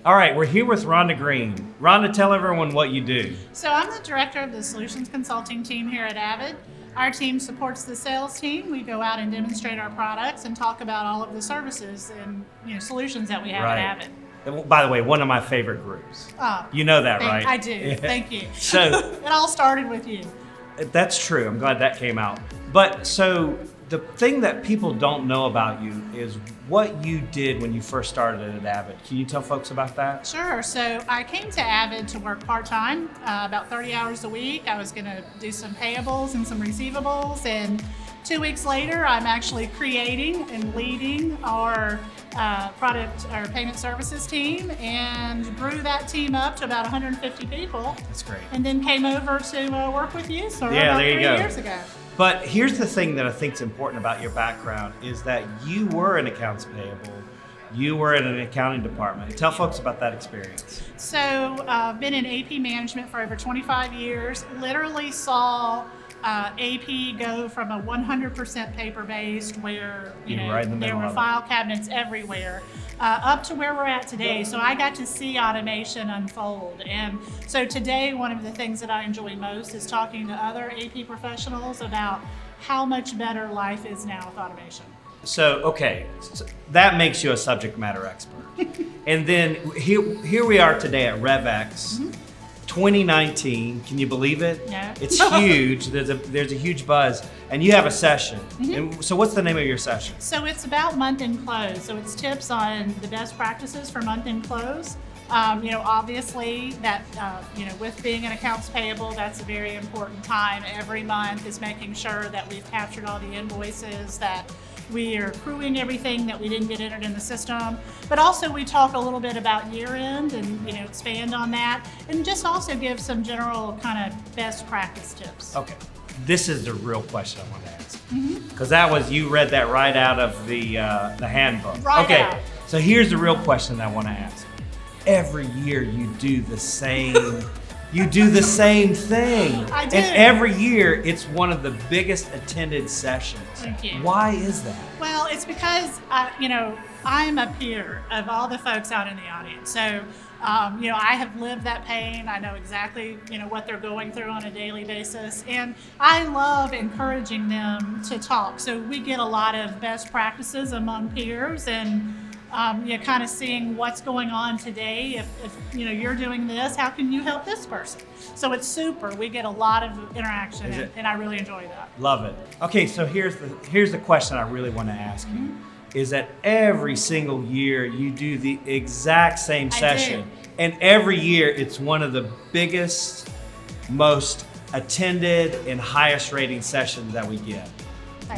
All right, we're here with Rhonda Greene. Rhonda, tell everyone what you do. So I'm the director of the solutions consulting team here at Avid. Our team supports the sales team. We go out and demonstrate our products and talk about all of the services and solutions that we have at Avid. And by the way, one of my favorite groups. You know that, right? I do. Thank you. So it all started with you. That's true. I'm glad that came out. But so the thing that people don't know about you is what you did when you first started at Avid. Can you tell folks about that? Sure. So I came to Avid to work part-time, about 30 hours a week. I was going to do some payables and some receivables. And 2 weeks later, I'm actually creating and leading our product or payment services team and grew that team up to about 150 people. That's great. And then came over to work with you. So yeah, about there you 3 go. years ago. But here's the thing that I think is important about your background is that you were in accounts payable. You were in an accounting department. Tell folks about that experience. So I've been in AP management for over 25 years. Literally saw AP go from a 100% paper-based where there were file cabinets everywhere up to where we're at today. So I got to see automation unfold. And so today, one of the things that I enjoy most is talking to other AP professionals about how much better life is now with automation. So, okay, so that makes you a subject matter expert. And then here we are today at REVx. 2019, can you believe it? Yeah. It's huge. There's a huge buzz, and you have a session. And so what's the name of your session? So it's about month-end close. So it's tips on the best practices for month-end close. Obviously that, with being an accounts payable, that's a very important time. Every month is making sure that we've captured all the invoices, that we are accruing everything that we didn't get entered in the system. But also we talk a little bit about year end and expand on that and just also give some general kind of best practice tips. Okay, this is the real question I want to ask. Because you read that right out of the handbook. Right okay, out. So here's the real question that I want to ask. Every year you do the same You do the same thing. I do. And every year, it's one of the biggest attended sessions. Thank you. Why is that? Well, it's because, I'm a peer of all the folks out in the audience. So, I have lived that pain. I know exactly, what they're going through on a daily basis. And I love encouraging them to talk. So we get a lot of best practices among peers and kind of seeing what's going on today. If you're doing this, how can you help this person? So it's super. We get a lot of interaction, and I really enjoy that. Love it. Okay, so here's the question I really want to ask you. Is that every single year you do the exact same session, and every year it's one of the biggest, most attended, and highest rating sessions that we get.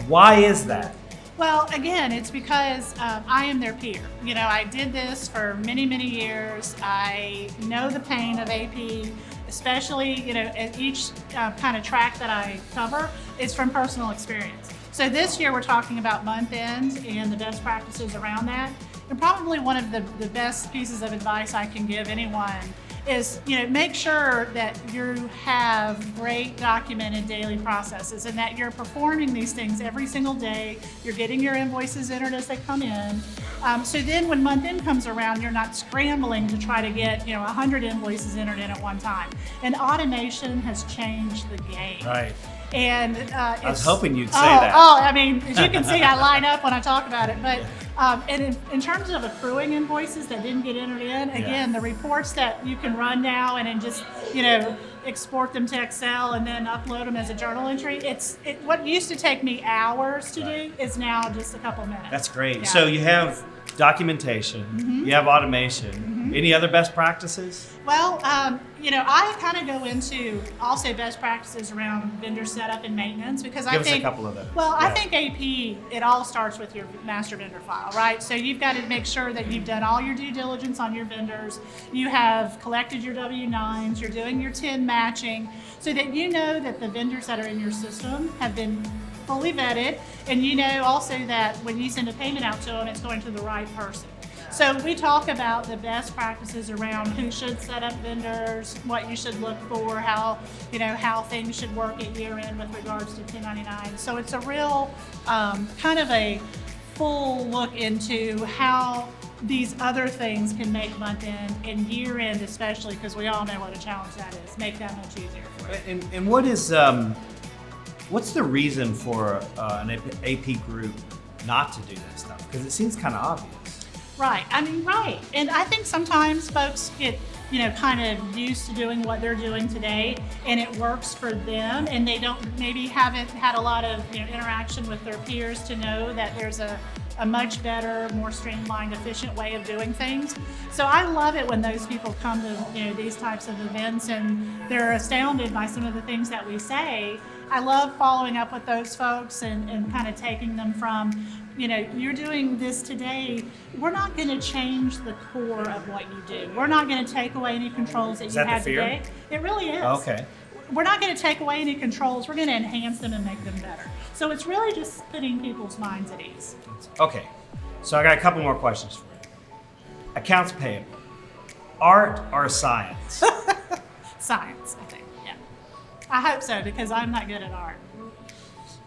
Why is that? Well, again, it's because I am their peer. I did this for many, many years. I know the pain of AP, especially, at each kind of track that I cover, it's from personal experience. So this year we're talking about month end and the best practices around that. And probably one of the best pieces of advice I can give anyone is, make sure that you have great documented daily processes and that you're performing these things every single day. You're getting your invoices entered as they come in. So then when month end comes around, you're not scrambling to try to get, 100 invoices entered in at one time. And automation has changed the game. Right. And I was hoping you'd say that. As you can see, I line up when I talk about it. But and in terms of accruing invoices that didn't get entered in, again, the reports that you can run now and then just export them to Excel and then upload them as a journal entry. What used to take me hours to do is now just a couple minutes. That's great. Yeah. So you have documentation, you have automation. Any other best practices? Well, I kind of go into also best practices around vendor setup and maintenance because Give us a couple of them. Well, I think AP, it all starts with your master vendor file, right? So you've got to make sure that you've done all your due diligence on your vendors. You have collected your W-9s, you're doing your 10 matching so that you know that the vendors that are in your system have been fully vetted, and also that when you send a payment out to them, it's going to the right person. So we talk about the best practices around who should set up vendors, what you should look for, how things should work at year end with regards to 1099. So it's a real kind of a full look into how these other things can make month end and year end, especially because we all know what a challenge that is, make that much easier for you. And what is what's the reason for an AP group not to do that stuff? Because it seems kind of obvious. Right. I mean, right. And I think sometimes folks get, kind of used to doing what they're doing today, and it works for them, and they haven't had a lot of interaction with their peers to know that there's a much better, more streamlined, efficient way of doing things. So I love it when those people come to these types of events and they're astounded by some of the things that we say. I love following up with those folks and kind of taking them from, you're doing this today. We're not going to change the core of what you do. We're not going to take away any controls that you have today. It really is. Okay. We're not going to take away any controls. We're going to enhance them and make them better. So it's really just putting people's minds at ease. Okay. So I got a couple more questions for you. Accounts payable. Art or science? Science, I think. Yeah. I hope so, because I'm not good at art.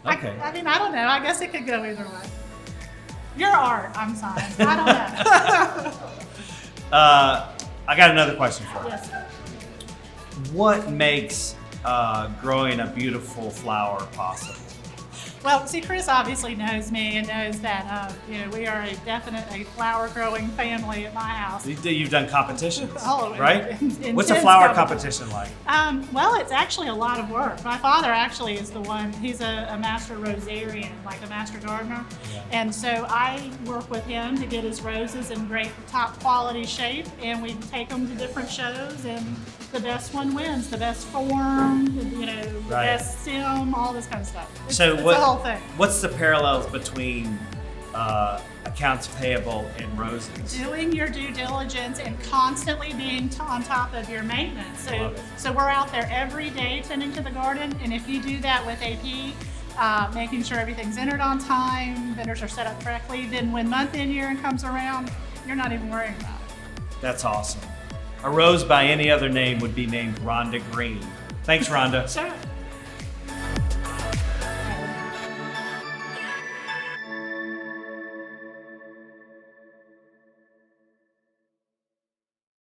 Okay. I mean, I don't know. I guess it could go either way. You're art, I'm science. I don't know. I got another question for you. Yes. What makes growing a beautiful flower possible? Well, see, Chris obviously knows me and knows that we are a flower growing family at my house. You've done competitions, Oh, right? What's a intense flower competition like? Well, it's actually a lot of work. My father actually is the one, he's a master rosarian, like a master gardener. Yeah. And so I work with him to get his roses in great top quality shape, and we take them to different shows, and the best one wins, the best form, the best stem, all this kind of stuff. It's a whole thing. What's the parallels between accounts payable and roses? Doing your due diligence and constantly being on top of your maintenance. So we're out there every day tending to the garden, and if you do that with AP, making sure everything's entered on time, vendors are set up correctly, then when month end year end comes around, you're not even worrying about it. That's awesome. A rose by any other name would be named Rhonda Greene. Thanks, Rhonda. Sure.